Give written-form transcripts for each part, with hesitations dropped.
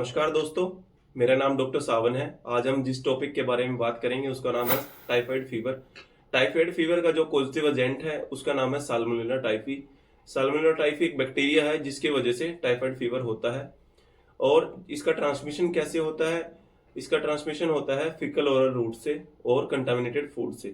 नमस्कार दोस्तों, मेरा नाम डॉक्टर सावन है। आज हम जिस टॉपिक के बारे में बात करेंगे उसका नाम है टाइफाइड फीवर। टाइफाइड फीवर का जो पॉजिटिव एजेंट है उसका नाम है साल्मोनेला टाइफी। साल्मोनेला टाइफी एक बैक्टीरिया है जिसकी वजह से टाइफाइड फीवर होता है। और इसका ट्रांसमिशन कैसे होता है? इसका ट्रांसमिशन होता है फीकल ओरल रूट से और कंटामिनेटेड फूड से।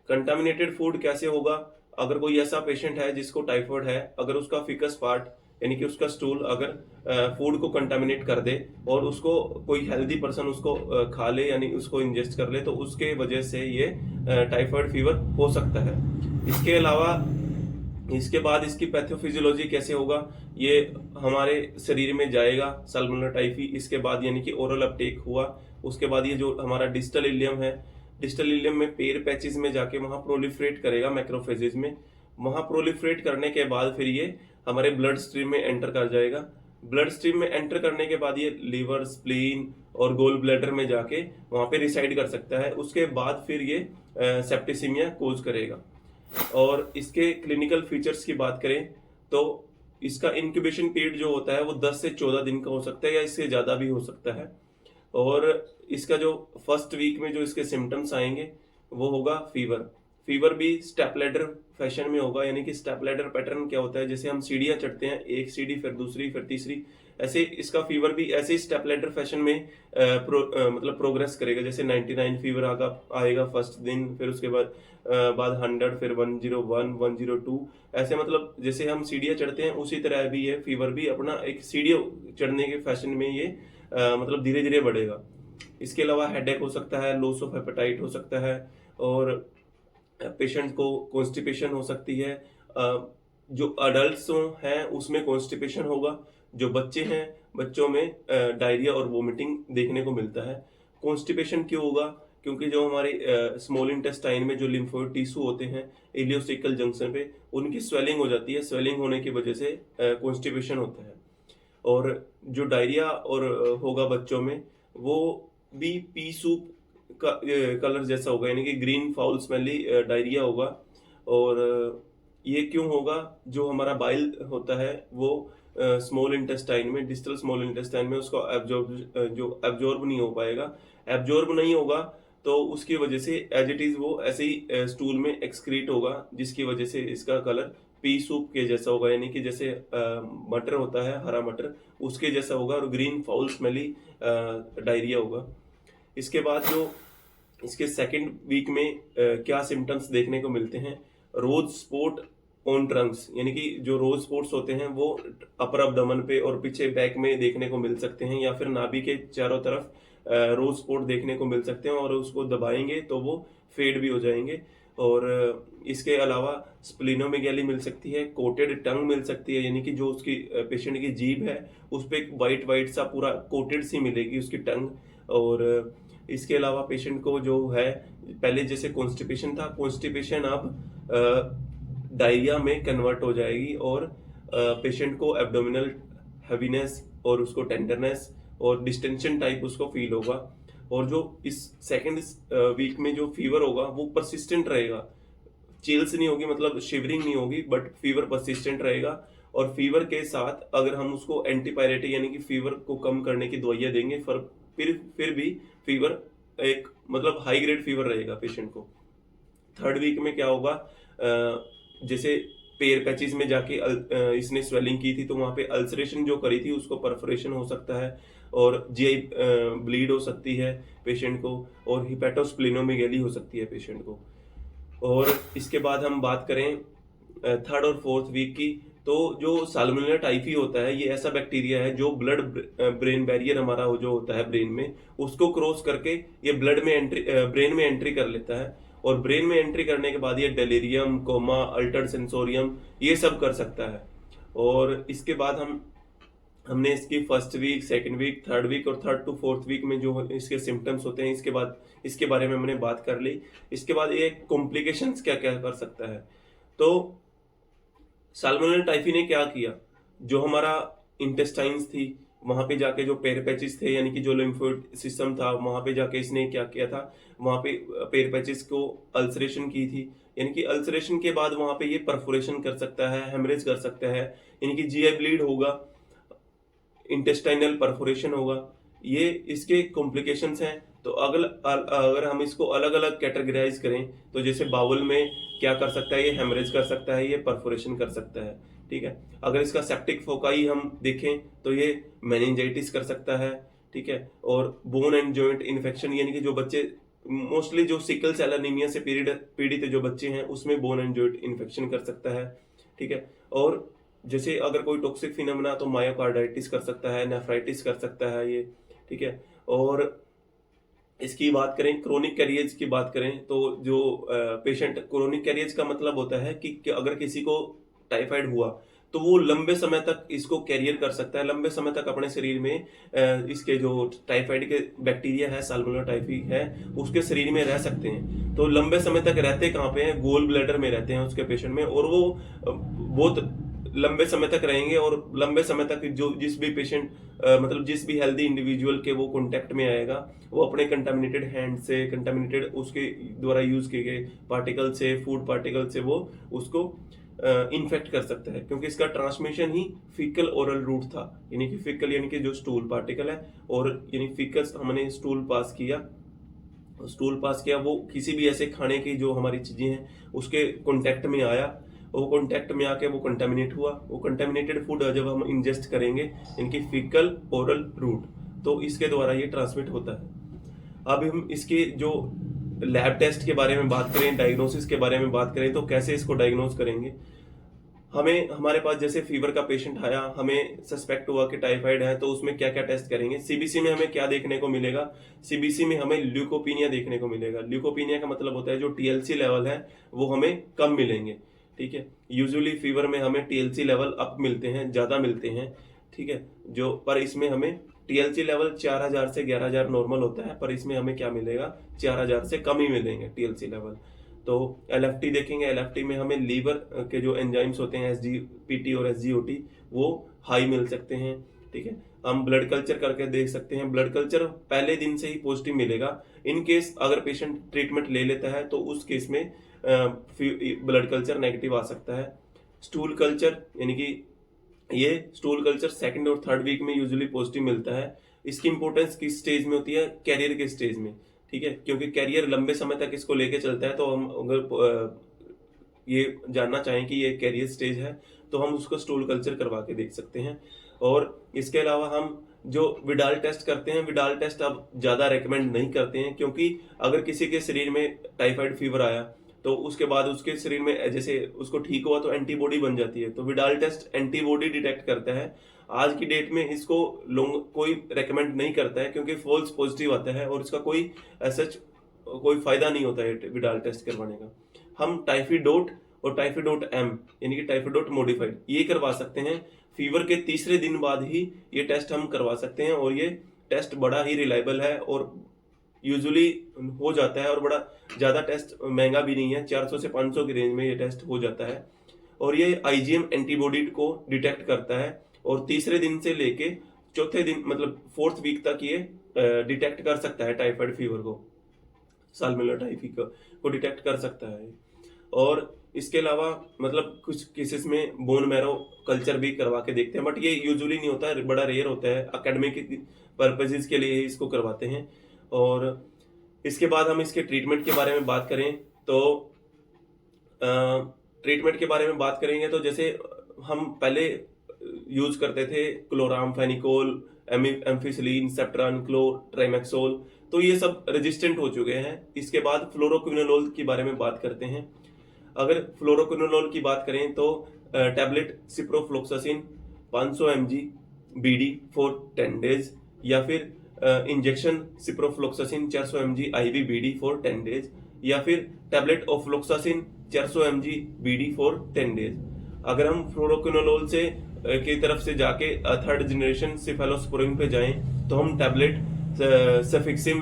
कंटामिनेटेड फूड कैसे होगा? अगर कोई ऐसा पेशेंट है जिसको टाइफाइड है, अगर उसका फीकस पार्ट यानी कि उसका स्टूल अगर फूड को कंटामिनेट कर दे और उसको कोई हेल्दी पर्सन उसको खा ले यानी उसको इंजेस्ट कर ले, तो उसके वजह से ये टाइफाइड फीवर हो सकता है। इसके अलावा इसके बाद इसकी पैथोफिजियोलॉजी कैसे होगा? ये हमारे शरीर में जाएगा साल्मोनेला टाइफी। इसके बाद यानी कि ओरल अपटेक हुआ, उसके बाद ये जो हमारा डिस्टल इलियम है, डिस्टल इलियम में पेयर पैचेस में जाके वहां प्रोलिफरेट करेगा मैक्रोफेजेस में। वहां प्रोलिफरेट करने के बाद फिर ये हमारे ब्लड स्ट्रीम में एंटर कर जाएगा। ब्लड स्ट्रीम में एंटर करने के बाद ये लीवर, स्प्लीन और गोल ब्लैडर में जाके वहां पे रिसाइड कर सकता है। उसके बाद फिर ये सेप्टिसिमिया कोज करेगा। और इसके क्लिनिकल फीचर्स की बात करें तो इसका इंक्यूबेशन पीरियड जो होता है वो 10 से 14 दिन का हो सकता है या इससे ज़्यादा भी हो सकता है। और इसका जो फर्स्ट वीक में जो इसके सिम्टम्स आएंगे वो होगा फीवर। फीवर भी स्टेप लैडर फैशन में होगा, यानी कि स्टेप लैडर पैटर्न क्या होता है, जैसे हम सीढ़ियाँ चढ़ते हैं, एक सीढ़ी फिर दूसरी फिर तीसरी, ऐसे इसका फीवर भी ऐसे ही स्टेप लैडर फैशन में मतलब प्रोग्रेस करेगा। जैसे 99 फीवर आएगा फर्स्ट दिन, फिर उसके बाद 100, फिर 101, 102, ऐसे मतलब जैसे हम सीढ़ियाँ चढ़ते हैं उसी तरह भी ये फीवर भी अपना एक सीढ़ियाँ चढ़ने के फैशन में ये मतलब धीरे धीरे बढ़ेगा। इसके अलावा हेडेक हो सकता है, लॉस ऑफ एपेटाइट हो सकता है, और पेशेंट को कॉन्स्टिपेशन हो सकती है। जो अडल्ट हैं उसमें कॉन्स्टिपेशन होगा, जो बच्चे हैं बच्चों में डायरिया और वोमिटिंग देखने को मिलता है। कॉन्स्टिपेशन क्यों होगा? क्योंकि जो हमारे स्मॉल इंटेस्टाइन में जो लिम्फोइड टिश्यू होते हैं इलियोसिकल जंक्शन पे, उनकी स्वेलिंग हो जाती है। स्वेलिंग होने की वजह से कॉन्स्टिपेशन होता है। और जो डायरिया और होगा बच्चों में, वो भी पी सूप का कलर जैसा होगा, यानी कि ग्रीन फाउल स्मेली डायरिया होगा। और ये क्यों होगा? जो हमारा बाइल होता है वो स्मॉल इंटेस्टाइन में, डिस्टल स्मॉल इंटेस्टाइन में उसको एब्जॉर्ब नहीं हो पाएगा। एब्जॉर्ब नहीं होगा तो उसकी वजह से एज इट इज वो ऐसे ही स्टूल में एक्सक्रीट होगा, जिसकी वजह से इसका कलर पी सूप के जैसा होगा, यानी कि जैसे मटर होता है, हरा मटर, उसके जैसा होगा और ग्रीन फाउल स्मेली डायरिया होगा। इसके बाद जो इसके सेकंड वीक में क्या सिम्टम्स देखने को मिलते हैं? रोज स्पॉट ऑन ट्रंक्स, यानी कि जो रोज स्पॉट्स होते हैं वो अपर अब्डोमेन पे और पीछे बैक में देखने को मिल सकते हैं, या फिर नाभि के चारों तरफ रोज स्पॉट देखने को मिल सकते हैं, और उसको दबाएंगे तो वो फेड भी हो जाएंगे। और इसके अलावा स्प्लिनोमेगैली मिल सकती है, कोटेड टंग मिल सकती है, यानी कि जो उसकी पेशेंट की जीभ है उस पर एक वाइट वाइट सा पूरा कोटेड सी मिलेगी उसकी टंग। और इसके अलावा पेशेंट को जो है, पहले जैसे कॉन्स्टिपेशन था, कॉन्स्टिपेशन अब डायरिया में कन्वर्ट हो जाएगी, और पेशेंट को एब्डोमिनल हैवीनेस और उसको टेंडरनेस और डिस्टेंशन टाइप उसको फील होगा। और जो इस सेकेंड वीक में जो फीवर होगा वो परसिस्टेंट रहेगा। चिल्स नहीं होगी, मतलब शिवरिंग नहीं होगी, बट फीवर परसिस्टेंट रहेगा। और फीवर के साथ अगर हम उसको एंटीपायरेटिक यानी कि फीवर को कम करने की दवाइयाँ देंगे, फिर भी फीवर एक मतलब हाई ग्रेड फीवर रहेगा पेशेंट को। थर्ड वीक में क्या होगा? जैसे पेयर पैचेस में जाके इसने स्वेलिंग की थी तो वहां पे अल्सरेशन जो करी थी उसको परफोरेशन हो सकता है, और जीआई ब्लीड हो सकती है पेशेंट को, और हिपेटोस्प्लिनोमेगैली हो सकती है पेशेंट को। और इसके बाद हम बात करें थर्ड और फोर्थ वीक की, तो जो साल्मोनेला टाइफी होता है ये ऐसा बैक्टीरिया है जो ब्लड ब्रेन बैरियर हमारा जो होता है ब्रेन में, उसको क्रॉस करके ये ब्रेन में एंट्री कर लेता है। और ब्रेन में एंट्री करने के बाद ये डेलीरियम, कोमा, अल्टर्ड सेंसोरियम ये सब कर सकता है। और इसके बाद हमने इसकी first week, second week, third week और थर्ड टू फोर्थ वीक में जो इसके सिम्टम्स होते हैं इसके बाद इसके बारे में हमने बात कर ली। इसके बाद ये कॉम्प्लिकेशंस क्या क्या कर सकता है? तो साल्मोनेला टाइफी ने क्या किया, जो हमारा इंटेस्टाइन्स थी वहां पे जाके जो पेयर पैचेस थे, यानी कि जो लिम्फोइड सिस्टम था, वहां पे जाके इसने क्या किया था, वहां पे पेयर पैचेस को अल्सरेशन की थी। यानी कि अल्सरेशन के बाद वहां पे ये परफोरेशन कर सकता है, हेमरेज कर सकता है, यानी कि जीआई ब्लीड होगा। इंटेस्टाइनल परफोरेशन होगा, ये इसके कॉम्प्लिकेशंस हैं। तो अगर हम इसको अलग अलग कैटेगराइज करें तो जैसे बाउल में क्या कर सकता है, ये हेमरेज कर सकता है, ये परफोरेशन कर सकता है, ठीक है। अगर इसका सेप्टिक फोकाई हम देखें तो ये मेनिंजाइटिस कर सकता है, ठीक है। और बोन एंड जॉइंट इन्फेक्शन, यानी कि जो बच्चे मोस्टली जो सिकल सेल एनीमिया से पीड़ित जो बच्चे हैं उसमें बोन एंड जॉइंट इन्फेक्शन कर सकता है, ठीक है। और जैसे अगर कोई टॉक्सिक फिनोमेना तो मायोकार्डाइटिस कर सकता है, नेफ्राइटिस कर सकता है ये, ठीक है। और इसकी बात करें, क्रोनिक कैरियर्स की बात करें तो जो पेशेंट, क्रोनिक कैरियर्स का मतलब होता है कि अगर किसी को टाइफाइड हुआ तो वो लंबे समय तक इसको कैरियर कर सकता है, लंबे समय तक अपने शरीर में इसके जो टाइफाइड के बैक्टीरिया है, साल्मोनेला टाइफी है, उसके शरीर में रह सकते हैं। तो लंबे समय तक रहते कहाँ पे हैं, गोल ब्लैडर में रहते हैं उसके पेशेंट में, और वो बहुत लंबे समय तक रहेंगे। और लंबे समय तक जो जिस भी पेशेंट मतलब जिस भी हेल्दी इंडिविजुअल के वो कांटेक्ट में आएगा, वो अपने कंटामिनेटेड हैंड से, कंटामिनेटेड उसके द्वारा यूज किए गए पार्टिकल से, फूड पार्टिकल से वो उसको इन्फेक्ट कर सकता है, क्योंकि इसका ट्रांसमिशन ही फीकल ओरल रूट था। यानी कि फीकल यानी कि जो स्टूल पार्टिकल है, और यानी फीकस हमने स्टूल पास किया, वो किसी भी ऐसे खाने की जो हमारी चीजें हैं उसके कांटेक्ट में आया, वो कांटेक्ट में आके वो कंटामिनेट हुआ, वो कंटामिनेटेड फूड जब हम इंजेस्ट करेंगे इनकी फीकल ओरल रूट, तो इसके द्वारा ये ट्रांसमिट होता है। अब हम इसके जो लैब टेस्ट के बारे में बात करें, डायग्नोसिस के बारे में बात करें, तो कैसे इसको डायग्नोस करेंगे। हमारे पास जैसे फीवर का पेशेंट आया, हमें सस्पेक्ट हुआ कि टाइफाइड है, तो उसमें क्या क्या टेस्ट करेंगे। सीबीसी में हमें क्या देखने को मिलेगा, सीबीसी में हमें ल्यूकोपीनिया देखने को मिलेगा। ल्यूकोपीनिया का मतलब होता है जो टीएलसी लेवल है वो हमें कम मिलेंगे, ठीक है। यूजुअली फीवर में हमें टीएलसी लेवल अप मिलते हैं, ज्यादा मिलते हैं, ठीक है। जो पर इसमें हमें टीएलसी लेवल 4000 से 11000 नॉर्मल होता है, पर इसमें हमें क्या मिलेगा, 4000 से कम ही मिलेंगे टीएलसी लेवल। तो एलएफटी देखेंगे, एलएफटी में हमें लीवर के जो एंजाइम्स होते हैं एसजीपीटी और एसजीओटी वो हाई मिल सकते हैं, ठीक है। हम ब्लड कल्चर करके देख सकते हैं, ब्लड कल्चर पहले दिन से ही पॉजिटिव मिलेगा। इन केस अगर पेशेंट ट्रीटमेंट ले लेता है तो उस केस में ब्लड कल्चर नेगेटिव आ सकता है। स्टूल कल्चर, यानी कि ये स्टूल कल्चर सेकंड और थर्ड वीक में यूजुअली पॉजिटिव मिलता है। इसकी इंपॉर्टेंस किस स्टेज में होती है, कैरियर के स्टेज में, ठीक है, क्योंकि कैरियर लंबे समय तक इसको लेके चलता है। तो हम अगर ये जानना चाहें कि ये कैरियर स्टेज है तो हम उसको स्टूल कल्चर करवा के देख सकते हैं। और इसके अलावा हम जो विडाल टेस्ट करते हैं, विडाल टेस्ट अब ज्यादा रेकमेंड नहीं करते हैं, क्योंकि अगर किसी के शरीर में टाइफाइड फीवर आया तो उसके बाद उसके शरीर में जैसे उसको ठीक हुआ तो एंटीबॉडी बन जाती है, तो विडाल टेस्ट एंटीबॉडी डिटेक्ट करता है। आज की डेट में इसको लोग कोई रेकमेंड नहीं करता है, क्योंकि फॉल्स पॉजिटिव आता है और इसका कोई सच कोई फायदा नहीं होता है विडाल टेस्ट करवाने का। हम टाइफीडोट और टाइफीडोट एम, यानी कि टाइफीडोट मॉडिफाइड, ये करवा सकते हैं। फीवर के तीसरे दिन बाद ही ये टेस्ट हम करवा सकते हैं, और ये टेस्ट बड़ा ही रिलायबल है और यूजुअली हो जाता है, और बड़ा ज्यादा टेस्ट महंगा भी नहीं है, 400 से 500 की रेंज में ये टेस्ट हो जाता है। और ये आईजीएम एंटीबॉडी को डिटेक्ट करता है, और तीसरे दिन से लेके चौथे दिन मतलब 4th वीक तक ये डिटेक्ट कर सकता है टाइफाइड फीवर को, साल्मोनेला टाइफी को डिटेक्ट कर सकता है। और इसके अलावा मतलब कुछ केसेस में बोन मैरो कल्चर भी करवा के देखते हैं, बट ये यूजुअली नहीं होता है, बड़ा रेयर होता है, एकेडमिक पर्पजेस के लिए इसको करवाते हैं। और इसके बाद हम इसके ट्रीटमेंट के बारे में बात करें तो ट्रीटमेंट के बारे में बात करेंगे तो जैसे हम पहले यूज करते थे क्लोरामफेनिकोल, एम्फिसिलिन, सेप्ट्रान, ट्राइमेक्सोल, तो ये सब रेजिस्टेंट हो चुके हैं। इसके बाद फ्लोरोक्विनोलोल की बारे में बात करते हैं। अगर फ्लोरोक्विनोलोल की बात करें तो tablet ciprofloxacin 500 mg BD for 10 days, या फिर injection ciprofloxacin 400 mg IV BD for 10 days, या फिर tablet ofloxacin 400 mg BD for 10 days. अगर हम फ्लोरोक्विनोलोल से की तरफ से जाके थर्ड जनरेशन सिफेलोस्पोरिन पे जाएं तो हम tablet cefixime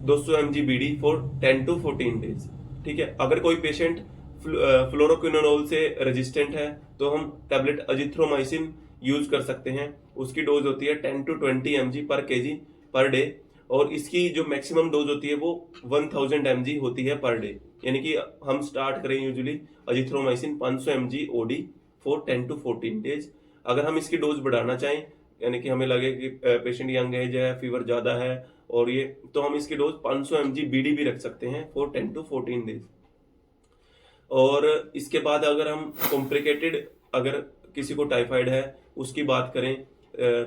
200 mg BD for 10 to 14 days, ठीक है। अगर कोई पेशेंट फ्लोरोक्विनोलोल से रेजिस्टेंट है तो हम टैबलेट अजिथ्रोमाइसिन यूज कर सकते हैं। उसकी डोज होती है 10 to 20 mg per kg per day, और इसकी जो मैक्सिमम डोज होती है वो 1000 mg होती है पर डे। यानी कि हम स्टार्ट करें usually azithromycin 500 mg OD for 10 to 14 days. अगर हम इसकी डोज बढ़ाना चाहें यानी कि हमें लगे कि पेशेंट यंग एज है, फीवर ज़्यादा है और ये, तो हम इसकी डोज 500 mg बीडी भी रख सकते हैं फॉर 10 to 14 डेज। और इसके बाद अगर हम कॉम्प्लिकेटेड, अगर किसी को टाइफाइड है उसकी बात करें,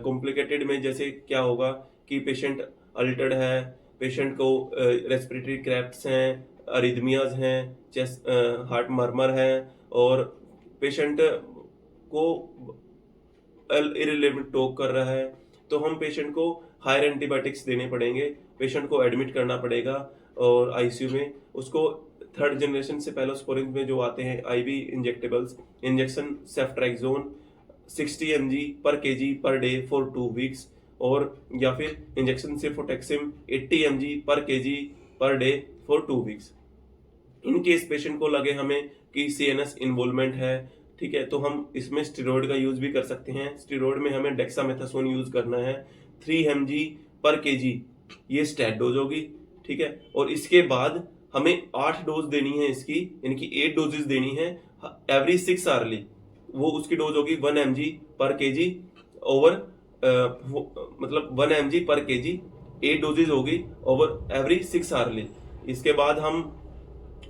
कॉम्प्लिकेटेड में जैसे क्या होगा कि पेशेंट अल्टर्ड है, पेशेंट को रेस्पिरेटरी क्रैप्स हैं, अरिथमियाज हैं, चेस्ट हार्ट मर्मर है, और पेशेंट को इररिलेवेंट टॉक कर रहा है, तो हम पेशेंट को हायर एंटीबायोटिक्स देने पड़ेंगे, पेशेंट को एडमिट करना पड़ेगा और आईसीयू में उसको थर्ड जनरेशन से सेफेलोस्पोरिन में जो आते हैं IV injectables, injection ceftriaxone 60 mg per kg per day for 2 weeks, और या फिर injection cefotaxime 80 mg per kg per day for 2 weeks. In case patient को लगे हमें कि सीएनएस इन्वॉल्वमेंट है, ठीक है, तो हम इसमें स्टेरॉइड का यूज भी कर सकते हैं। स्टेरॉइड में हमें डेक्सामेथासोन यूज करना है 3 mg पर केजी, ये स्टैट डोज होगी, ठीक है। और इसके बाद हमें 8 डोज देनी है इसकी, यानी कि 8 डोजेस देनी है एवरी 6 आवर्ली। वो उसकी डोज होगी 1 mg पर केजी ओवर, मतलब 1 mg पर केजी 8 डोजेज होगी ओवर एवरी 6 आवर्ली। इसके बाद हम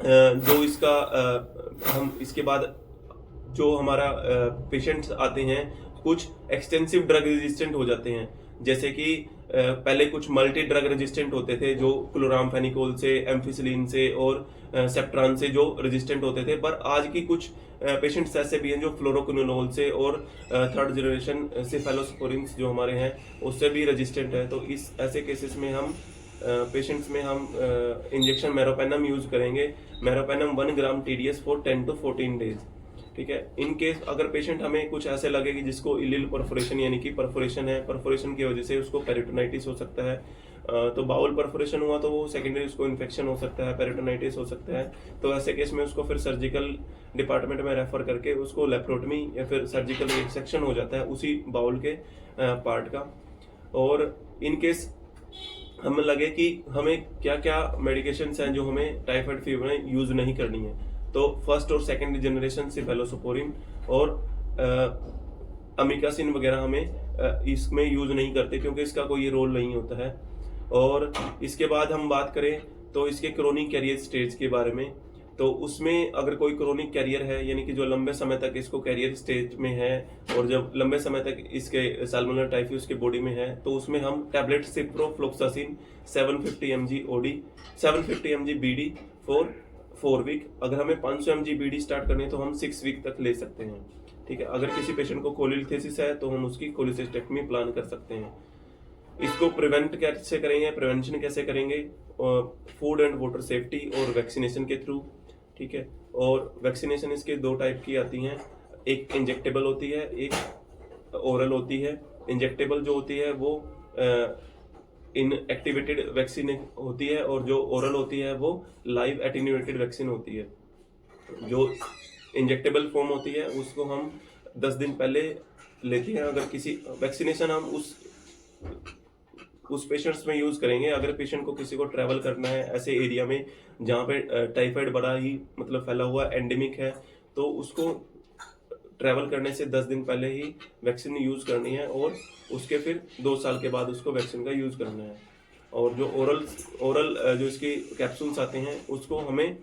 जो इसका हम इसके बाद जो हमारा पेशेंट्स आते हैं कुछ एक्सटेंसिव ड्रग रेजिस्टेंट हो जाते हैं, जैसे कि पहले कुछ मल्टी ड्रग रेजिस्टेंट होते थे जो क्लोरामफेनिकोल से, एम्फिसिलिन से और सेप्ट्रान से जो रेजिस्टेंट होते थे, पर आज की कुछ पेशेंट्स ऐसे भी हैं जो फ्लोरोक्विनोलोल से और थर्ड जनरेशन सेफेलोस्पोरिन जो हमारे हैं उससे भी रेजिस्टेंट है। तो इस ऐसे केसेस में हम पेशेंट्स में हम इंजेक्शन मेरोपेनम यूज करेंगे, meropenem 1 gram TDS for 10 to 14 days, ठीक है। इन केस अगर पेशेंट हमें कुछ ऐसे लगे कि जिसको इलिल परफोरेशन यानी कि परफोरेशन है, परफोरेशन की वजह से उसको पेरिटोनाइटिस हो सकता है, तो बाउल परफोरेशन हुआ तो वो सेकेंडरी उसको इन्फेक्शन हो सकता है, पेरिटोनाइटिस हो सकता है, तो ऐसे केस में उसको फिर सर्जिकल डिपार्टमेंट में रेफर करके उसको लेप्रोटमी या फिर सर्जिकल सेक्शन हो जाता है उसी बाउल के पार्ट का। और इन केस हमें लगे कि हमें क्या क्या मेडिकेशंस हैं जो हमें टाइफाइड फीवर में यूज नहीं करनी है, तो फर्स्ट और सेकंड जनरेशन सेफेलोस्पोरिन और अमिकासिन वगैरह हमें इसमें यूज नहीं करते क्योंकि इसका कोई रोल नहीं होता है। और इसके बाद हम बात करें तो इसके क्रोनिक कैरियर स्टेज के बारे में, तो उसमें अगर कोई क्रोनिक कैरियर है यानी कि जो लंबे समय तक इसको कैरियर स्टेज में है और जब लंबे समय तक इसके साल्मोनेला टाइफी उसके बॉडी में है, तो उसमें हम tablet ciprofloxacin 750 mg OD 750 mg BD for 4 week. अगर हमें 500 mg BD स्टार्ट करनी है तो हम 6 वीक तक ले सकते हैं, ठीक है। अगर किसी पेशेंट को कोलिस्थेसिस है तो हम उसकी कोलिसिस्टेक्टमी प्लान कर सकते हैं। इसको प्रिवेंट कैसे करेंगे, प्रिवेंशन कैसे करेंगे, फूड एंड वाटर सेफ्टी और वैक्सीनेशन के थ्रू, ठीक है। और वैक्सीनेशन इसके 2 टाइप की आती हैं, एक इंजेक्टेबल होती है, एक ओरल होती है। इंजेक्टेबल जो होती है वो इनएक्टिवेटेड वैक्सीन होती है और जो ओरल होती है वो लाइव एटेन्यूएटेड वैक्सीन होती है। जो इंजेक्टेबल फॉर्म होती है उसको हम 10 दिन पहले लेते हैं। अगर किसी वैक्सीनेशन हम उस पेशेंट्स में यूज करेंगे अगर पेशेंट को किसी को ट्रैवल करना है ऐसे एरिया में जहाँ पे टाइफाइड बड़ा ही मतलब फैला हुआ एंडेमिक है, तो उसको ट्रैवल करने से 10 दिन पहले ही वैक्सीन यूज करनी है और उसके फिर 2 साल के बाद उसको वैक्सीन का यूज करना है। और जो ओरल जो इसके कैप्सूल्स आते हैं उसको हमें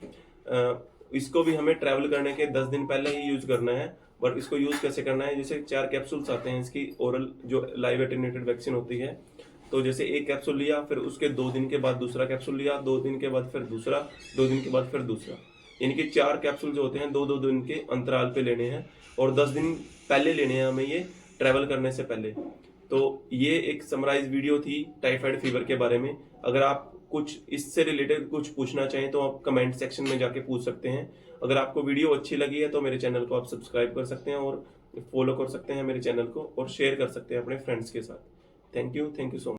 इसको भी हमें ट्रैवल करने के 10 दिन पहले ही यूज करना है। बट इसको यूज कैसे करना है, जैसे 4 कैप्सूल्स आते हैं इसकी ओरल जो लाइव एटेन्यूएटेड वैक्सीन होती है, तो जैसे एक कैप्सूल लिया फिर उसके 2 दिन के बाद दूसरा कैप्सूल लिया, 2 दिन के बाद फिर दूसरा, 2 दिन के बाद फिर दूसरा, यानी कि 4 कैप्सूल जो होते हैं 2-2 दिन के अंतराल पे लेने हैं और 10 दिन पहले लेने हैं हमें ये ट्रैवल करने से पहले। तो ये एक समराइज वीडियो थी टाइफाइड फीवर के बारे में। अगर आप कुछ इससे रिलेटेड कुछ पूछना चाहें तो आप कमेंट सेक्शन में जाके पूछ सकते हैं। अगर आपको वीडियो अच्छी लगी है तो मेरे चैनल को आप सब्सक्राइब कर सकते हैं और फॉलो कर सकते हैं मेरे चैनल को और शेयर कर सकते हैं अपने फ्रेंड्स के साथ। Thank you so much.